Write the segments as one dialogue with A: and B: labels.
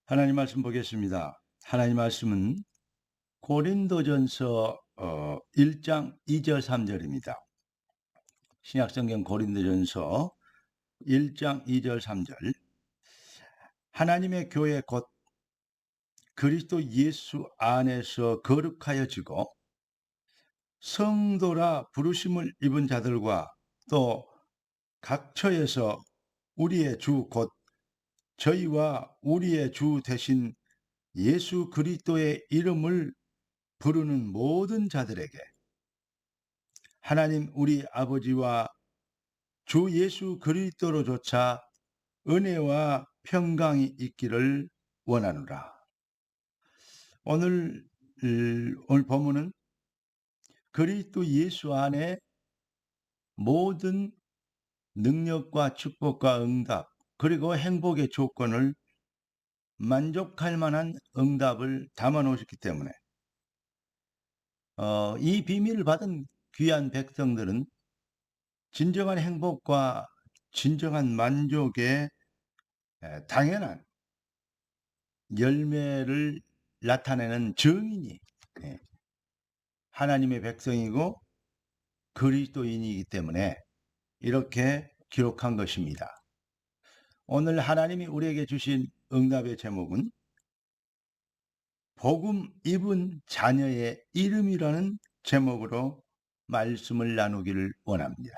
A: 하나님 말씀 보겠습니다. 하나님 말씀은 고린도전서 1장 2절 3절입니다. 신약성경 고린도전서 1장 2절 3절. 하나님의 교회 곧 그리스도 예수 안에서 거룩하여지고 성도라 부르심을 입은 자들과 또 각처에서 우리의 주 곧 저희와 우리의 주 되신 예수 그리스도의 이름을 부르는 모든 자들에게 하나님 우리 아버지와 주 예수 그리스도로조차 은혜와 평강이 있기를 원하노라. 오늘 본문은 그리스도 예수 안에 모든 능력과 축복과 응답 그리고 행복의 조건을 만족할 만한 응답을 담아 놓으셨기 때문에 이 비밀을 받은 귀한 백성들은 진정한 행복과 진정한 만족의 당연한 열매를 나타내는 증인이 하나님의 백성이고 그리스도인이기 때문에 이렇게 기록한 것입니다. 오늘 하나님이 우리에게 주신 응답의 제목은 복음 입은 자녀의 이름이라는 제목으로 말씀을 나누기를 원합니다.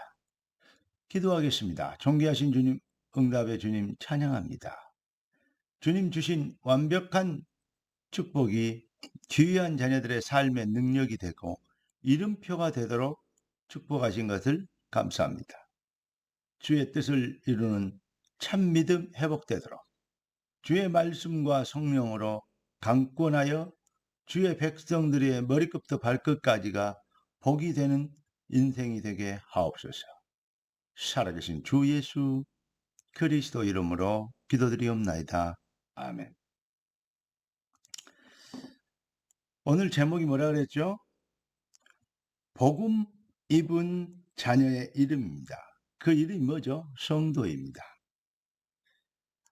A: 기도하겠습니다. 존귀하신 주님, 응답의 주님 찬양합니다. 주님 주신 완벽한 축복이 귀한 자녀들의 삶의 능력이 되고 이름표가 되도록 축복하신 것을 감사합니다. 주의 뜻을 이루는 참 믿음 회복되도록 주의 말씀과 성령으로 강권하여 주의 백성들의 머리끝부터 발끝까지가 복이 되는 인생이 되게 하옵소서. 살아계신 주 예수 그리스도 이름으로 기도드리옵나이다. 아멘. 오늘 제목이 뭐라 그랬죠? 복음 입은 자녀의 이름입니다. 그 이름이 뭐죠? 성도입니다.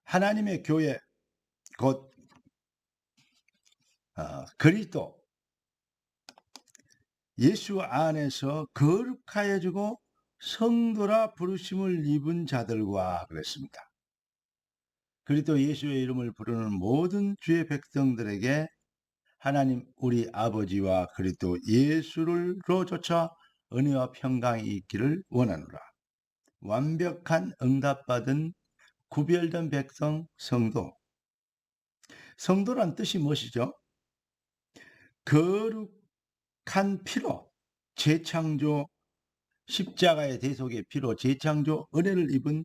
A: 하나님의 교회 곧 그리스도 예수 안에서 거룩하여지고 성도라 부르심을 입은 자들과 그랬습니다. 그리스도 예수의 이름을 부르는 모든 주의 백성들에게 하나님 우리 아버지와 그리스도 예수로조차 은혜와 평강이 있기를 원하노라. 완벽한 응답받은 구별된 백성 성도. 성도란 뜻이 무엇이죠? 거룩한 피로 재창조 십자가의 대속의 피로 재창조 은혜를 입은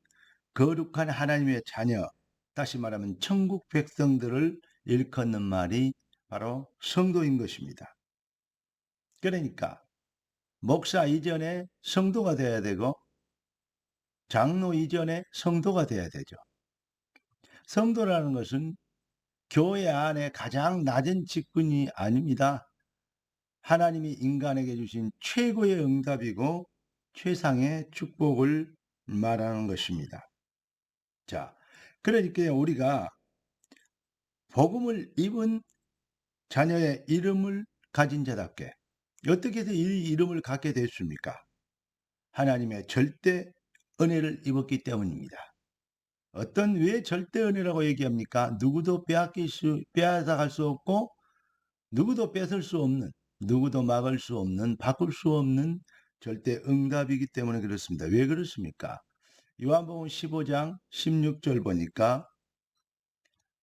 A: 거룩한 하나님의 자녀, 다시 말하면 천국 백성들을 일컫는 말이 바로 성도인 것입니다. 그러니까 목사 이전에 성도가 되어야 되고 장로 이전에 성도가 되어야 되죠. 성도라는 것은 교회 안에 가장 낮은 직분이 아닙니다. 하나님이 인간에게 주신 최고의 응답이고 최상의 축복을 말하는 것입니다. 자, 그러니까 우리가 복음을 입은 자녀의 이름을 가진 자답게 어떻게 해서 이 이름을 갖게 됐습니까? 하나님의 절대 은혜를 입었기 때문입니다. 왜 절대 은혜라고 얘기합니까? 누구도 빼앗아갈 수 없고 누구도 뺏을 수 없는, 누구도 막을 수 없는, 바꿀 수 없는 절대 응답이기 때문에 그렇습니다. 왜 그렇습니까? 요한복음 15장 16절 보니까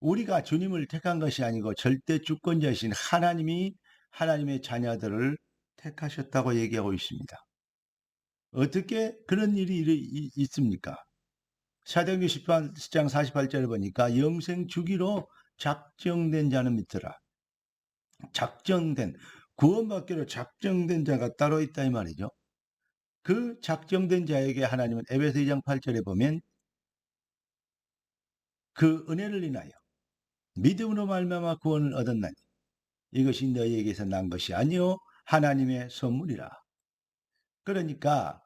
A: 우리가 주님을 택한 것이 아니고 절대 주권자이신 하나님이 하나님의 자녀들을 택하셨다고 얘기하고 있습니다. 어떻게 그런 일이 있습니까? 사도행전 10장 48절을 보니까 영생 주기로 작정된 자는 믿더라. 구원받기로 작정된 자가 따로 있다 이 말이죠. 그 작정된 자에게 하나님은 에베소 2장 8절에 보면 그 은혜를 인하여 믿음으로 말미암아 구원을 얻었나니 이것이 너희에게서 난 것이 아니요 하나님의 선물이라. 그러니까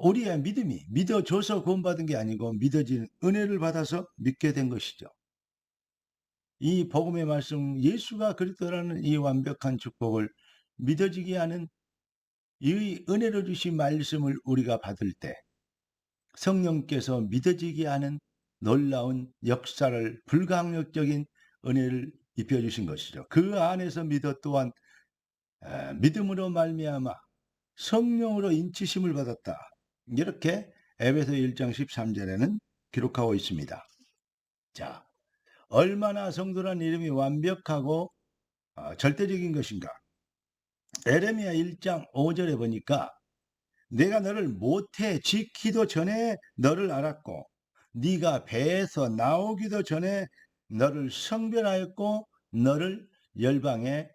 A: 우리의 믿음이 믿어줘서 구원받은 게 아니고 믿어지는 은혜를 받아서 믿게 된 것이죠. 이 복음의 말씀, 예수가 그리스도라는 이 완벽한 축복을 믿어지게 하는 이 은혜로 주신 말씀을 우리가 받을 때 성령께서 믿어지게 하는 놀라운 역사를, 불가항력적인 은혜를 입혀주신 것이죠. 그 안에서 믿어 또한 믿음으로 말미암아 성령으로 인치심을 받았다. 이렇게 에베소 1장 13절에는 기록하고 있습니다. 자, 얼마나 성도란 이름이 완벽하고 절대적인 것인가. 에레미야 1장 5절에 보니까 내가 너를 모태 지키도 전에 너를 알았고 네가 배에서 나오기도 전에 너를 성별하였고 너를 열방의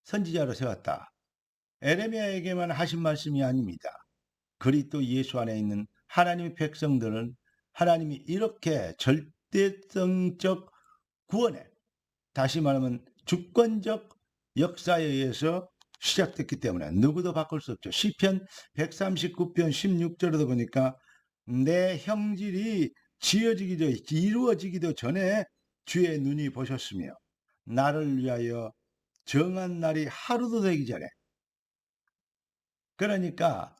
A: 선지자로 세웠다. 에레미야에게만 하신 말씀이 아닙니다. 그리스도 예수 안에 있는 하나님의 백성들은 하나님이 이렇게 절대성적 구원에, 다시 말하면 주권적 역사에 의해서 시작됐기 때문에 누구도 바꿀 수 없죠. 시편 139편 16절에도 보니까 내 형질이 지어지기도 이루어지기도 전에 주의 눈이 보셨으며 나를 위하여 정한 날이 하루도 되기 전에, 그러니까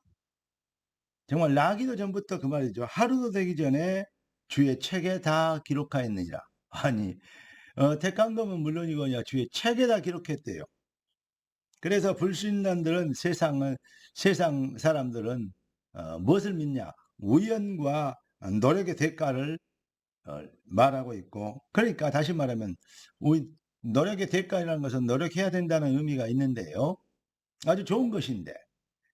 A: 정말 나기도 전부터 그 말이죠. 하루도 되기 전에 주의 책에 다 기록하였느니라. 아니, 택한 건 물론이거냐 주의 책에 다 기록했대요. 그래서 불신단들은 세상 사람들은 무엇을 믿냐? 우연과 노력의 대가를 말하고 있고, 그러니까 다시 말하면 노력의 대가라는 것은 노력해야 된다는 의미가 있는데요. 아주 좋은 것인데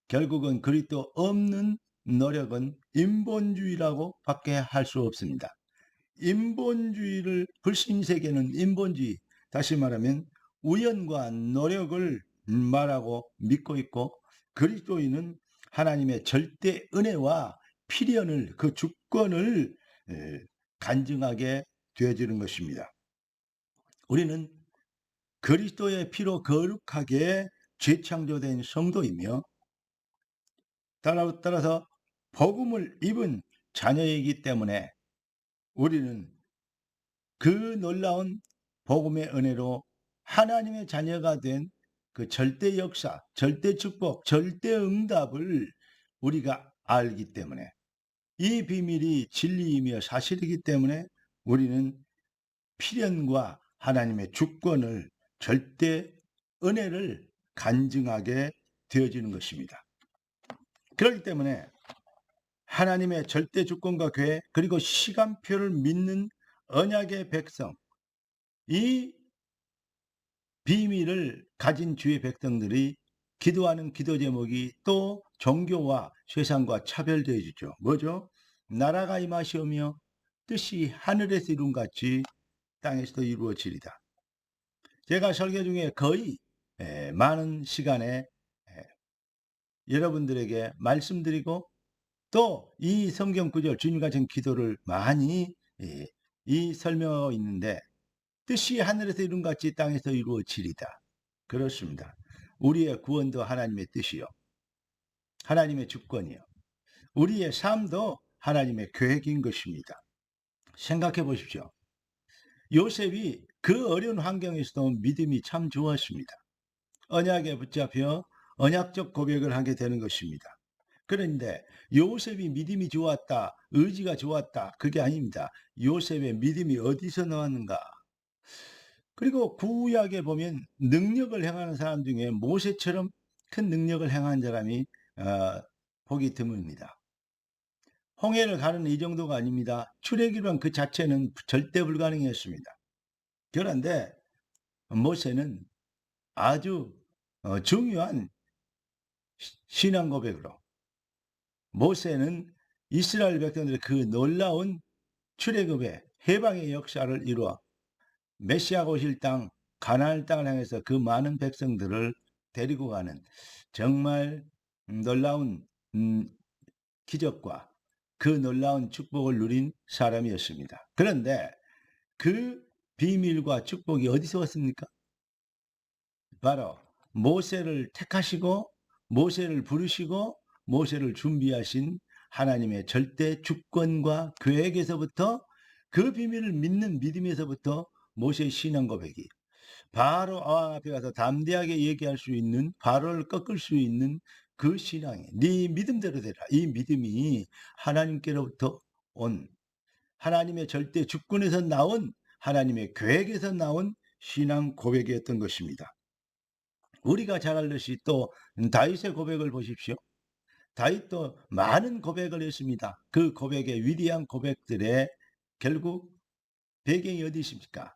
A: 결국은 그리스도 없는 노력은 인본주의라고 밖에 할 수 없습니다. 인본주의를, 불신 세계는 인본주의, 다시 말하면 우연과 노력을 말하고 믿고 있고, 그리스도인은 하나님의 절대 은혜와 필연을, 그 주권을 간증하게 되어지는 것입니다. 우리는 그리스도의 피로 거룩하게 재창조된 성도이며 따라서 복음을 입은 자녀이기 때문에 우리는 그 놀라운 복음의 은혜로 하나님의 자녀가 된 그 절대 역사, 절대 축복, 절대 응답을 우리가 알기 때문에, 이 비밀이 진리이며 사실이기 때문에 우리는 필연과 하나님의 주권을, 절대 은혜를 간증하게 되어지는 것입니다. 그렇기 때문에 하나님의 절대 주권과 계획, 그리고 시간표를 믿는 언약의 백성, 이 비밀을 가진 주의 백성들이 기도하는 기도 제목이 또 종교와 세상과 차별되어지죠. 뭐죠? 나라가 임하시오며 뜻이 하늘에서 이룬 같이 땅에서도 이루어지리다. 제가 설교 중에 거의 많은 시간에 여러분들에게 말씀드리고 또 이 성경 구절, 주님 가진 기도를 많이 이 설명하고 있는데, 뜻이 하늘에서 이룬 같이 땅에서 이루어지리다. 그렇습니다. 우리의 구원도 하나님의 뜻이요, 하나님의 주권이요, 우리의 삶도 하나님의 계획인 것입니다. 생각해 보십시오. 요셉이 그 어려운 환경에서도 믿음이 참 좋았습니다. 언약에 붙잡혀 언약적 고백을 하게 되는 것입니다. 그런데 요셉이 믿음이 좋았다, 의지가 좋았다, 그게 아닙니다. 요셉의 믿음이 어디서 나왔는가? 그리고 구약에 보면 능력을 행하는 사람 중에 모세처럼 큰 능력을 행한 사람이 보기 드뭅니다. 홍해를 가르는 이 정도가 아닙니다. 출애굽이란 그 자체는 절대 불가능했습니다. 그런데 모세는 아주 중요한 신앙 고백으로, 모세는 이스라엘 백성들의 그 놀라운 출애굽의 해방의 역사를 이루어 메시아가 오실 땅 가나안 땅을 향해서 그 많은 백성들을 데리고 가는 정말 놀라운 기적과 그 놀라운 축복을 누린 사람이었습니다. 그런데 그 비밀과 축복이 어디서 왔습니까? 바로 모세를 택하시고 모세를 부르시고 모세를 준비하신 하나님의 절대 주권과 계획에서부터, 그 비밀을 믿는 믿음에서부터 모세의 신앙 고백이 바로 왕 앞에 가서 담대하게 얘기할 수 있는, 바로를 꺾을 수 있는 그 신앙이 네 믿음대로 되라. 이 믿음이 하나님께로부터 온, 하나님의 절대 주권에서 나온, 하나님의 계획에서 나온 신앙 고백이었던 것입니다. 우리가 잘 알듯이 또 다윗의 고백을 보십시오. 다윗도 많은 고백을 했습니다. 그 고백의 위대한 고백들의 결국 배경이 어디 있습니까?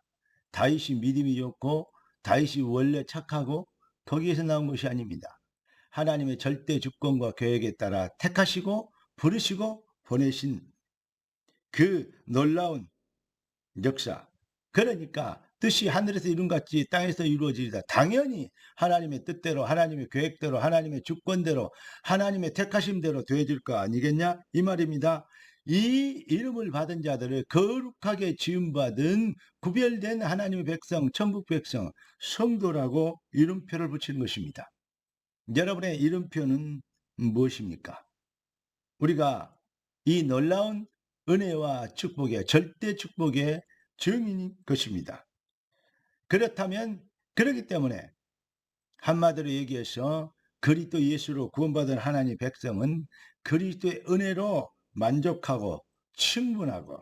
A: 다윗이 믿음이 좋고 다윗이 원래 착하고 거기에서 나온 것이 아닙니다. 하나님의 절대 주권과 계획에 따라 택하시고 부르시고 보내신 그 놀라운 역사. 그러니까 뜻이 하늘에서 이룬 같이 땅에서 이루어지리다. 당연히 하나님의 뜻대로, 하나님의 계획대로, 하나님의 주권대로, 하나님의 택하심대로 되어질 거 아니겠냐? 이 말입니다. 이 이름을 받은 자들을 거룩하게 지음받은 구별된 하나님의 백성, 천국 백성, 성도라고 이름표를 붙이는 것입니다. 여러분의 이름표는 무엇입니까? 우리가 이 놀라운 은혜와 축복의 절대 축복의 증인인 것입니다. 그렇다면 그렇기 때문에 한마디로 얘기해서 그리스도 예수로 구원받은 하나님 백성은 그리스도의 은혜로 만족하고 충분하고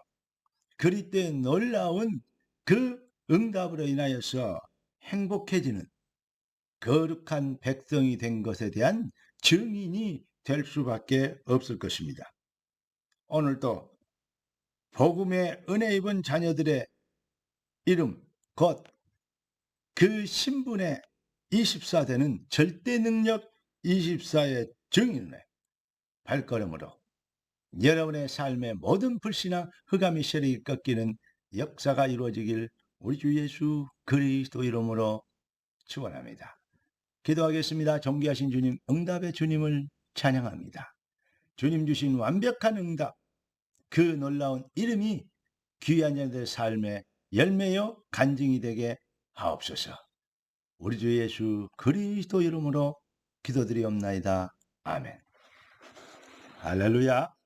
A: 그리스도의 놀라운 그 응답으로 인하여서 행복해지는 거룩한 백성이 된 것에 대한 증인이 될 수밖에 없을 것입니다. 오늘도 복음의 은혜 입은 자녀들의 이름, 곧 그 신분의 24되는 절대 능력 24의 증인의 발걸음으로 여러분의 삶의 모든 불신앙, 흑암이 세력이 꺾이는 역사가 이루어지길 우리 주 예수 그리스도 이름으로 축원합니다. 기도하겠습니다. 존귀하신 주님, 응답의 주님을 찬양합니다. 주님 주신 완벽한 응답, 그 놀라운 이름이 귀한 자들의 삶의 열매요 간증이 되게 하옵소서. 우리 주 예수 그리스도 이름으로 기도드리옵나이다. 아멘. 할렐루야.